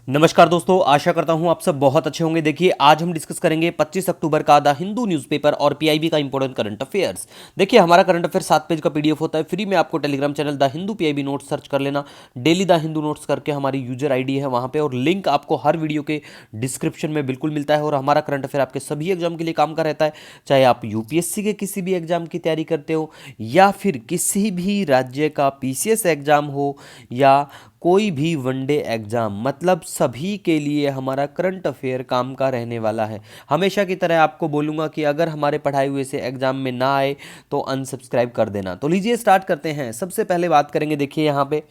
नमस्कार दोस्तों, आशा करता हूं आप सब बहुत अच्छे होंगे। देखिए, आज हम डिस्कस करेंगे 25 अक्टूबर का द हिंदू न्यूज़पेपर और पीआईबी का इंपॉर्टेंट करंट अफेयर्स। देखिए, हमारा करंट अफेयर 7 पेज का पीडीएफ होता है। फ्री में आपको Telegram channel the Hindu PIB notes search कर लेना। डेली द हिंदू नोट्स करके हमारी यूजर आईडी है वहां पे, और लिंक आपको हर वीडियो के डिस्क्रिप्शन में बिल्कुल मिलता है। और हमारा करंट अफेयर आपके सभी एग्जाम के लिए काम का रहता है, चाहे आप यूपीएससी के किसी भी एग्जाम की तैयारी करते हो या फिर किसी भी राज्य का पीसीएस एग्जाम हो या कोई भी वनडे एग्जाम, मतलब सभी के लिए हमारा करंट अफेयर काम का रहने वाला है। हमेशा की तरह आपको बोलूँगा कि अगर हमारे पढ़ाए हुए से एग्जाम में ना आए तो अनसब्सक्राइब कर देना। तो लीजिए स्टार्ट करते हैं। सबसे पहले बात करेंगे, देखिए यहाँ पे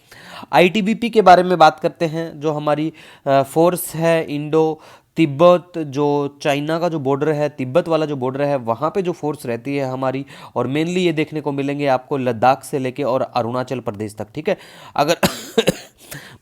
आईटीबीपी के बारे में बात करते हैं। जो हमारी फोर्स है इंडो तिब्बत, जो चाइना का जो बॉर्डर है, तिब्बत वाला जो बॉर्डर है, वहाँ पे जो फोर्स रहती है हमारी, और मेनली ये देखने को मिलेंगे आपको लद्दाख से लेके और अरुणाचल प्रदेश तक। ठीक है, अगर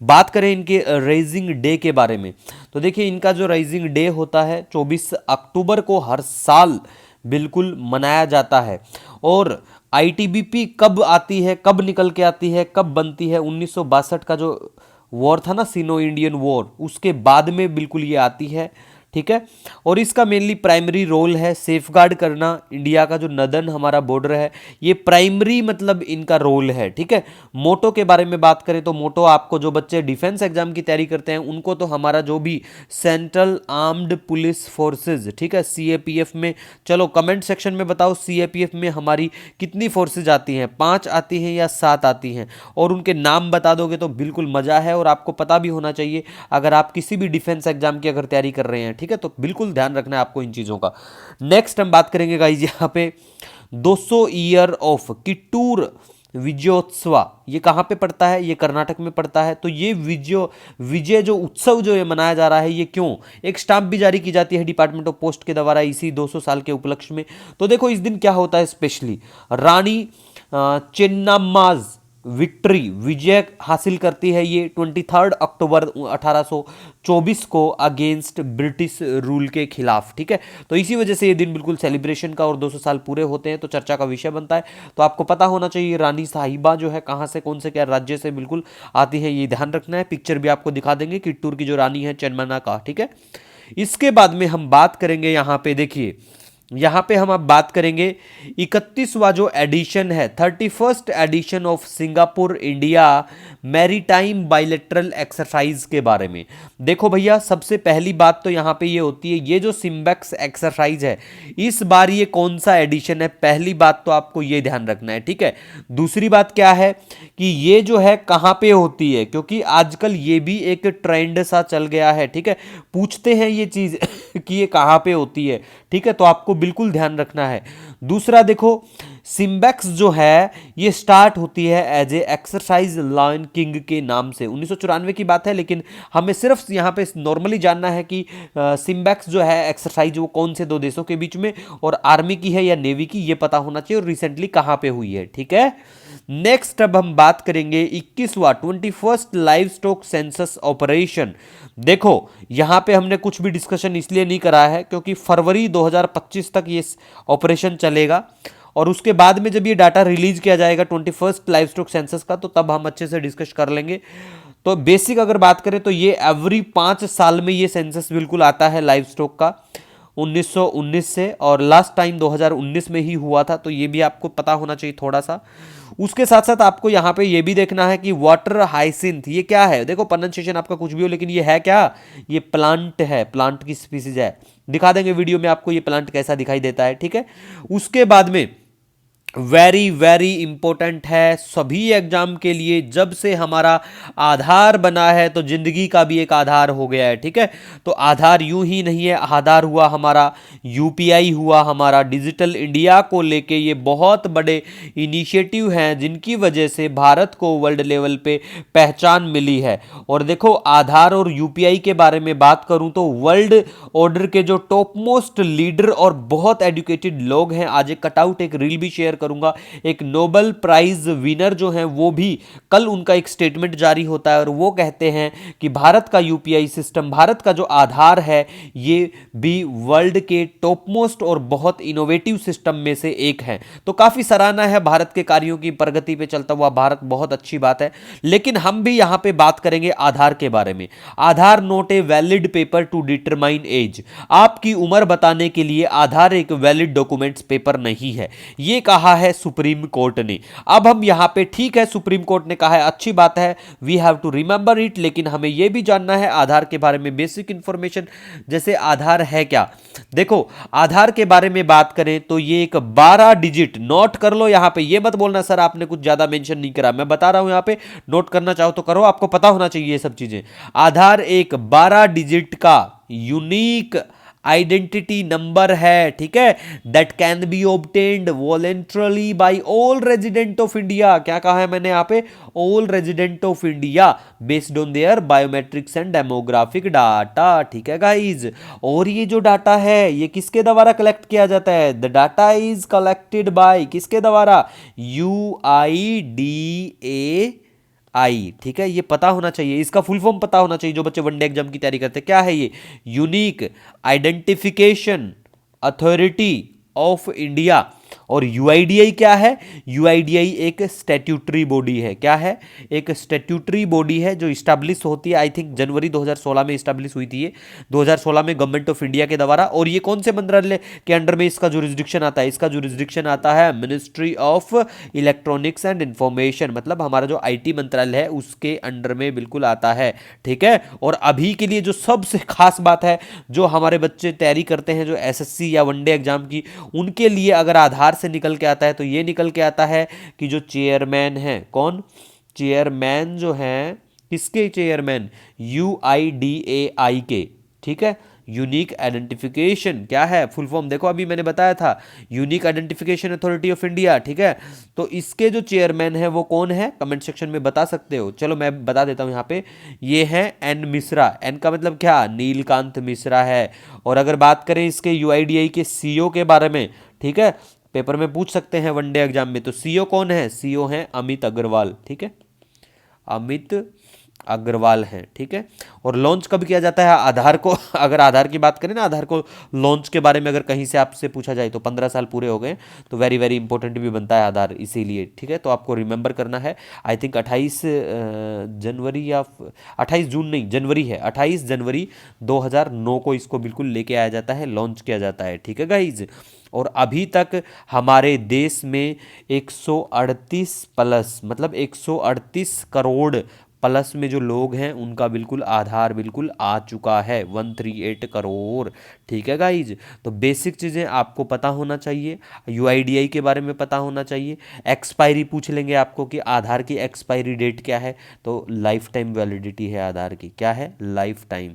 बात करें इनके राइजिंग डे के बारे में, तो देखिए इनका जो राइजिंग डे होता है 24 अक्टूबर को हर साल बिल्कुल मनाया जाता है। और आईटीबीपी कब आती है, कब निकल के आती है, कब बनती है? 1962 का जो वॉर था ना, सिनो इंडियन वॉर, उसके बाद में बिल्कुल ये आती है। ठीक है, और इसका मेनली प्राइमरी रोल है सेफ गार्ड करना इंडिया का जो नदन हमारा बॉर्डर है, ये प्राइमरी मतलब इनका रोल है। ठीक है, मोटो के बारे में बात करें तो मोटो आपको जो बच्चे डिफेंस एग्जाम की तैयारी करते हैं उनको तो हमारा जो भी सेंट्रल आर्म्ड पुलिस फोर्सेज, ठीक है, सीएपीएफ में, चलो कमेंट सेक्शन में बताओ सीएपीएफ में हमारी कितनी फोर्सेज आती हैं, 5 आती हैं या 7 आती हैं? और उनके नाम बता दोगे तो बिल्कुल मजा है, और आपको पता भी होना चाहिए अगर आप किसी भी डिफेंस एग्जाम की अगर तैयारी कर रहे हैं। ठीक है, तो बिल्कुल ध्यान रखना है आपको इन चीजों का। नेक्स्ट हम बात करेंगे गाइस यहाँ पे 200 ईयर ऑफ किट्टूर विजयोत्सवा, ये कहाँ पे पड़ता है? ये कर्नाटक में पड़ता है। तो ये विजय जो उत्सव जो ये मनाया जा रहा है, ये क्यों? एक स्टाम्प भी जारी की जाती है डिपार्टमेंट ऑफ पोस्ट के द्वारा इसी 200 साल के उपलक्ष्य में। तो देखो इस दिन क्या होता है स्पेशली, रानी चेन्नाम्माज विक्ट्री, विजय हासिल करती है ये 23 अक्टूबर 1824 को अगेंस्ट ब्रिटिश रूल के खिलाफ। ठीक है, तो इसी वजह से ये दिन बिल्कुल सेलिब्रेशन का, और 200 साल पूरे होते हैं तो चर्चा का विषय बनता है। तो आपको पता होना चाहिए रानी साहिबा जो है कहाँ से, कौन से क्या राज्य से बिल्कुल आती है, ये ध्यान रखना है। पिक्चर भी आपको दिखा देंगे किट्टूर की जो रानी है चेन्नम्मा का। ठीक है, इसके बाद में हम बात करेंगे यहाँ पे, देखिए यहाँ पे हम अब बात करेंगे 31वां जो एडिशन है, 31st edition of Singapore India maritime bilateral exercise के बारे में। देखो भैया, सबसे पहली बात तो यहाँ पे ये होती है, ये जो सिम्बेक्स एक्सरसाइज है इस बार ये कौन सा एडिशन है, पहली बात तो आपको ये ध्यान रखना है। ठीक है, दूसरी बात क्या है कि ये जो है कहाँ पे होती है, क्योंकि आजकल ये भी एक ट्रेंड सा चल गया है। ठीक है, पूछते हैं ये चीज कि ये कहाँ पे होती है। ठीक है, तो आपको बिल्कुल ध्यान रखना है। दूसरा देखो, सिम्बेक्स जो है ये स्टार्ट होती है as a exercise lion king के नाम से। 1994 की बात है, लेकिन हमें सिर्फ यहाँ पे नॉर्मली जानना है कि सिम्बेक्स जो है एक्सरसाइज वो कौन से दो देशों के बीच में, और आर्मी की है या नेवी की, ये पता होना चाहिए, और रिसेंटली कहाँ पे हुई है। ठीक है, नेक्स्ट अब हम बात करेंगे 21वां 21st live stock census operation. देखो यहां पे हमने कुछ भी डिस्कशन इसलिए नहीं करा है क्योंकि फरवरी 2025 तक ये ऑपरेशन चलेगा, और उसके बाद में जब ये डाटा रिलीज किया जाएगा 21st लाइव स्टॉक सेंसस का, तो तब हम अच्छे से डिस्कस कर लेंगे। तो बेसिक अगर बात करें तो ये एवरी 5 साल में ये सेंसस बिल्कुल आता है लाइव स्टॉक का, 1919 से, और लास्ट टाइम 2019 में ही हुआ था, तो ये भी आपको पता होना चाहिए थोड़ा सा। उसके साथ साथ आपको यहाँ पे ये भी देखना है कि वाटर हाइसिंथ ये क्या है। देखो प्रोनाउंसिएशन आपका कुछ भी हो, लेकिन ये है क्या? ये प्लांट है, प्लांट की स्पीसीज है। दिखा देंगे वीडियो में आपको ये प्लांट कैसा दिखाई देता है। ठीक है, उसके बाद में वेरी वेरी इंपॉर्टेंट है सभी एग्जाम के लिए, जब से हमारा आधार बना है तो जिंदगी का भी एक आधार हो गया है। ठीक है, तो आधार यूं ही नहीं है, आधार हुआ हमारा यूपीआई, हुआ हमारा डिजिटल इंडिया को लेके ये बहुत बड़े इनिशिएटिव हैं जिनकी वजह से भारत को वर्ल्ड लेवल पे पहचान मिली है। और देखो आधार और यूपीआई के बारे में बात करूं तो वर्ल्ड ऑर्डर के जो टॉप मोस्ट लीडर और बहुत एजुकेटेड लोग हैं, आज एक कटआउट एक रील भी शेयर करूंगा। एक नोबेल प्राइज विनर जो है वो भी कल उनका एक स्टेटमेंट जारी होता है और वो कहते हैं कि भारत का यूपीआई सिस्टम, भारत का जो आधार है, ये भी वर्ल्ड के टॉप मोस्ट और बहुत इनोवेटिव सिस्टम में से एक है। तो काफी सराहना है भारत के कार्यों की, प्रगति पे चलता हुआ भारत, बहुत अच्छी बात है। लेकिन हम भी यहां पे बात करेंगे आधार के बारे में। Aadhaar not a valid paper to determine age. आपकी उम्र बताने के लिए आधार एक वैलिड डॉक्यूमेंट्स पेपर नहीं है, यह कहा है सुप्रीम कोर्ट ने। अब हम यहां पे, ठीक है सुप्रीम कोर्ट ने कहा है, अच्छी बात है, we have to remember it, लेकिन हमें यह भी जानना है आधार के बारे में बेसिक इंफॉर्मेशन। जैसे आधार है क्या, देखो आधार के बारे में बात करें तो ये एक 12 डिजिट, नोट कर लो यहां पे, ये मत बोलना सर आपने कुछ ज्यादा मेंशन नहीं करा, मैं बता रहा हूं यहां पे, नोट करना चाहो तो करो, आपको पता होना चाहिए ये सब चीजें। आधार एक 12 डिजिट का यूनिक आइडेंटिटी नंबर है, ठीक है, that can be obtained voluntarily by all resident of India. क्या कहा है मैंने यहाँ पे, all resident of India based on their biometrics and demographic data, ठीक है गाइज। और ये जो डाटा है ये किसके द्वारा कलेक्ट किया जाता है, the data is collected by, किसके द्वारा, UIDAI, ठीक है, ये पता होना चाहिए, इसका फुल फॉर्म पता होना चाहिए जो बच्चे वनडे एग्जाम की तैयारी करते हैं। क्या है ये, unique identification authority of India. और यूआईडीआई क्या है, यूआईडीआई एक स्टैट्यूटरी बॉडी है, क्या है, एक स्टैट्यूटरी बॉडी है जो इस्टेब्लिश होती है, आई थिंक जनवरी 2016 में इस्टेब्लिश हुई थी ये, 2016 में गवर्नमेंट ऑफ इंडिया के द्वारा। और ये कौन से मंत्रालय के अंडर में इसका जुरिस्डिक्शन आता है, इसका जुरिस्डिक्शन आता है ministry of electronics and information, मतलब हमारा जो आईटी मंत्रालय है उसके अंडर में बिल्कुल आता है, ठीक है। और अभी के लिए जो सबसे खास बात है, जो हमारे बच्चे तैयारी करते हैं जो एसएससी या वनडे एग्जाम की, उनके लिए अगर आधार से निकल के आता है तो ये निकल के आता है कि जो चेयरमैन है, कौन, चेयरमैन जो है, किसके चेयरमैन, UIDAI के, ठीक है, यूनिक आइडेंटिफिकेशन, क्या है फुल फॉर्म, देखो अभी मैंने बताया था, unique identification authority of India, ठीक है। तो इसके जो चेयरमैन है वो कौन है, कमेंट सेक्शन में बता सकते हो, चलो मैं बता देता हूं यहाँ पे, ये है एन मिश्रा, एन का मतलब क्या, नीलकांत मिश्रा है। और अगर बात करें इसके UIDAI के सीईओ के बारे में, ठीक है, पेपर में पूछ सकते हैं वनडे एग्जाम में, तो सीईओ कौन है, सीईओ है अमित अग्रवाल, ठीक है, अमित अग्रवाल है, ठीक है। और लॉन्च कब किया जाता है आधार को, अगर आधार की बात करें ना, आधार को लॉन्च के बारे में अगर कहीं से आपसे पूछा जाए तो 15 साल पूरे हो गए, तो वेरी वेरी इंपॉर्टेंट भी बनता है आधार, इसीलिए, ठीक है। तो आपको रिमेंबर करना है, आई थिंक 28 जनवरी या 28 जून नहीं, जनवरी है, 28 जनवरी 2009 को इसको बिल्कुल लेके आया जाता है, लॉन्च किया जाता है, ठीक है गाइज। और अभी तक हमारे देश में 138 प्लस, मतलब 138 करोड़ प्लस में जो लोग हैं उनका बिल्कुल आधार बिल्कुल आ चुका है, 138 करोड़, ठीक है गाइज। तो बेसिक चीज़ें आपको पता होना चाहिए, UIDAI के बारे में पता होना चाहिए। एक्सपायरी पूछ लेंगे आपको कि आधार की एक्सपायरी डेट क्या है, तो लाइफ टाइम वैलिडिटी है आधार की, क्या है, लाइफ टाइम,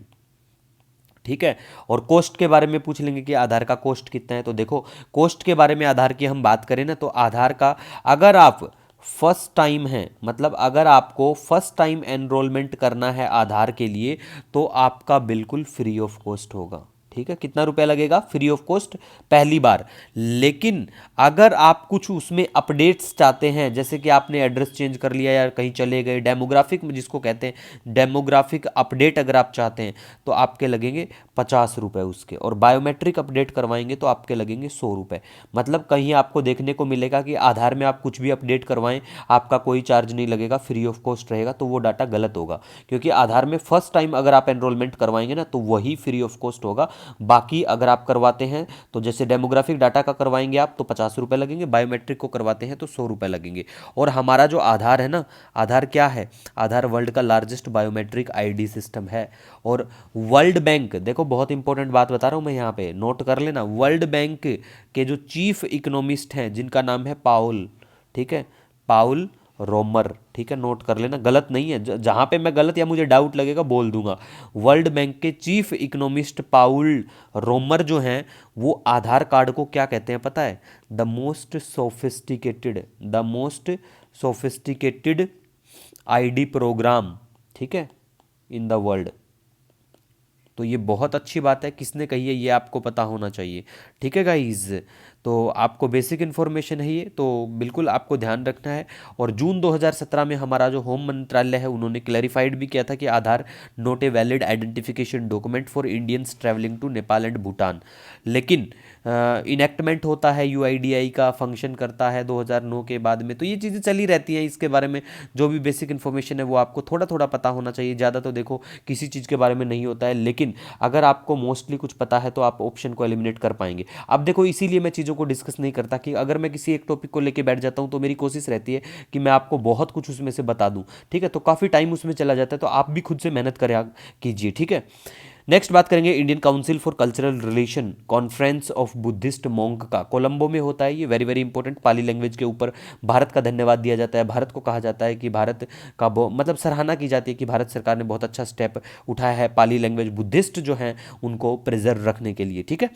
ठीक है। और कॉस्ट के बारे में पूछ लेंगे कि आधार का कॉस्ट कितना है, तो देखो कॉस्ट के बारे में आधार की हम बात करें ना, तो आधार का अगर आप फर्स्ट टाइम है, मतलब अगर आपको फर्स्ट टाइम एनरोलमेंट करना है आधार के लिए, तो आपका बिल्कुल फ्री ऑफ कॉस्ट होगा, ठीक है। कितना रुपया लगेगा, फ्री ऑफ कॉस्ट पहली बार। लेकिन अगर आप कुछ उसमें अपडेट्स चाहते हैं, जैसे कि आपने एड्रेस चेंज कर लिया या कहीं चले गए, डेमोग्राफिक में जिसको कहते हैं डेमोग्राफिक अपडेट अगर आप चाहते हैं तो आपके लगेंगे 50 रुपये उसके, और बायोमेट्रिक अपडेट करवाएंगे तो आपके लगेंगे 100 रुपये। मतलब कहीं आपको देखने को मिलेगा कि आधार में आप कुछ भी अपडेट करवाएं आपका कोई चार्ज नहीं लगेगा, फ्री ऑफ कॉस्ट रहेगा, तो वो डाटा गलत होगा, क्योंकि आधार में फर्स्ट टाइम अगर आप एनरोलमेंट करवाएंगे ना तो वही फ्री ऑफ कॉस्ट होगा। बाकी अगर आप करवाते हैं तो जैसे डेमोग्राफिक डाटा का करवाएंगे आप तो 50 रुपये लगेंगे, बायोमेट्रिक को करवाते हैं तो 100 रुपये लगेंगे। और हमारा जो आधार है ना, आधार क्या है, आधार वर्ल्ड का लार्जेस्ट बायोमेट्रिक आईडी सिस्टम है। और वर्ल्ड बैंक, देखो बहुत इंपॉर्टेंट बात बता रहा हूँ मैं यहाँ पे, नोट कर लेना, वर्ल्ड बैंक के जो चीफ इकोनॉमिस्ट हैं जिनका नाम है पाउल, ठीक है, पाउल रोमर, ठीक है, नोट कर लेना, गलत नहीं है, जहां पे मैं गलत या मुझे डाउट लगेगा बोल दूंगा। वर्ल्ड बैंक के चीफ इकोनॉमिस्ट पाउल रोमर जो हैं वो आधार कार्ड को क्या कहते हैं पता है, the most sophisticated ID program, ठीक है, इन द वर्ल्ड, तो ये बहुत अच्छी बात है, किसने कही है ये आपको पता होना चाहिए। ठीक है गाइज, तो आपको बेसिक इन्फॉर्मेशन है ये, तो बिल्कुल आपको ध्यान रखना है। और जून 2017 में हमारा जो होम मंत्रालय है उन्होंने क्लैरिफाइड भी किया था कि Aadhaar not a valid identification document for Indians travelling to Nepal and Bhutan. लेकिन इनेक्टमेंट होता है, यूआईडीआई का फंक्शन करता है 2009 के बाद में, तो ये चीज़ें चली रहती हैं। इसके बारे में जो भी बेसिक इन्फॉर्मेशन है वो आपको थोड़ा थोड़ा पता होना चाहिए, ज़्यादा तो देखो किसी चीज़ के बारे में नहीं होता है, लेकिन अगर आपको मोस्टली कुछ पता है तो आप ऑप्शन को एलिमिनेट कर पाएंगे। अब देखो इसीलिए मैं चीज़ों को डिस्कस नहीं करता कि अगर मैं किसी एक टॉपिक को लेके बैठ जाता हूँ तो मेरी कोशिश रहती है कि मैं आपको बहुत कुछ उसमें से बता दूँ। ठीक है, तो काफ़ी टाइम उसमें चला जाता है, तो आप भी खुद से मेहनत करें कीजिए। ठीक है, नेक्स्ट बात करेंगे Indian council for cultural relation conference of Buddhist monk का, कोलंबो में होता है ये। वेरी वेरी इंपॉर्टेंट, पाली लैंग्वेज के ऊपर भारत का धन्यवाद दिया जाता है। भारत को कहा जाता है कि भारत का मतलब सराहना की जाती है कि भारत सरकार ने बहुत अच्छा स्टेप उठाया है पाली लैंग्वेज बुद्धिस्ट जो हैं उनको प्रिजर्व रखने के लिए। ठीक है,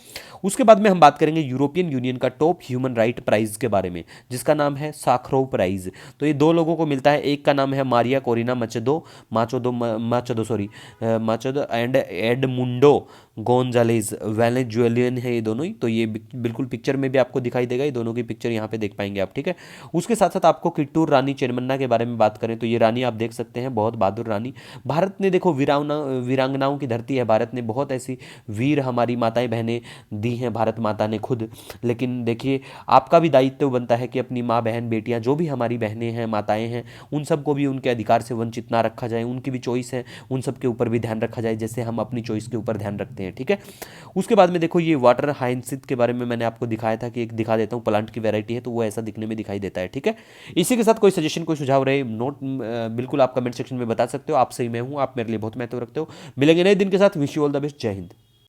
उसके बाद में हम बात करेंगे यूरोपियन यूनियन का टॉप ह्यूमन राइट प्राइज के बारे में, जिसका नाम है साखरोव प्राइज। तो ये दो लोगों को मिलता है, एक का नाम है Maria Corina Machado sorry Machado and Edmundo Gonzalez Venezuelan है ये दोनों ही। तो ये बिल्कुल पिक्चर में भी आपको दिखाई देगा, ये दोनों की पिक्चर यहाँ पे देख पाएंगे आप। ठीक है, उसके साथ साथ आपको किट्टूर रानी चेन्नम्मा के बारे में बात करें तो ये रानी आप देख सकते हैं, बहुत बहादुर रानी। भारत ने देखो वीरांगनाओं की धरती है, भारत ने बहुत ऐसी वीर हमारी माताएं बहनें दी हैं भारत माता ने खुद। लेकिन देखिए आपका भी दायित्व बनता है कि अपनी माँ बहन बेटियाँ जो भी हमारी बहनें हैं माताएं हैं उन सबको भी उनके अधिकार से वंचित ना रखा जाए, उनकी भी चॉइस है, उन सब के ऊपर भी ध्यान रखा जाए जैसे हम अपनी चॉइस के ऊपर ध्यान रखते हैं। ठीक है, उसके बाद में देखो ये वाटर हाइंसिथ के बारे में मैंने आपको दिखाया था कि एक दिखा देता हूँ, प्लांट की वैरायटी है तो वो ऐसा दिखने में दिखाई देता है। ठीक है, इसी के साथ कोई सजेशन कोई सुझाव रहे नोट बिल्कुल आप कमेंट सेक्शन में बता सकते हो। आपसे ही मैं हूँ, आप मेरे लिए बहुत महत्व रखते हो। मिलेंगे नए दिन के साथ, wish you all the best, जय हिंद।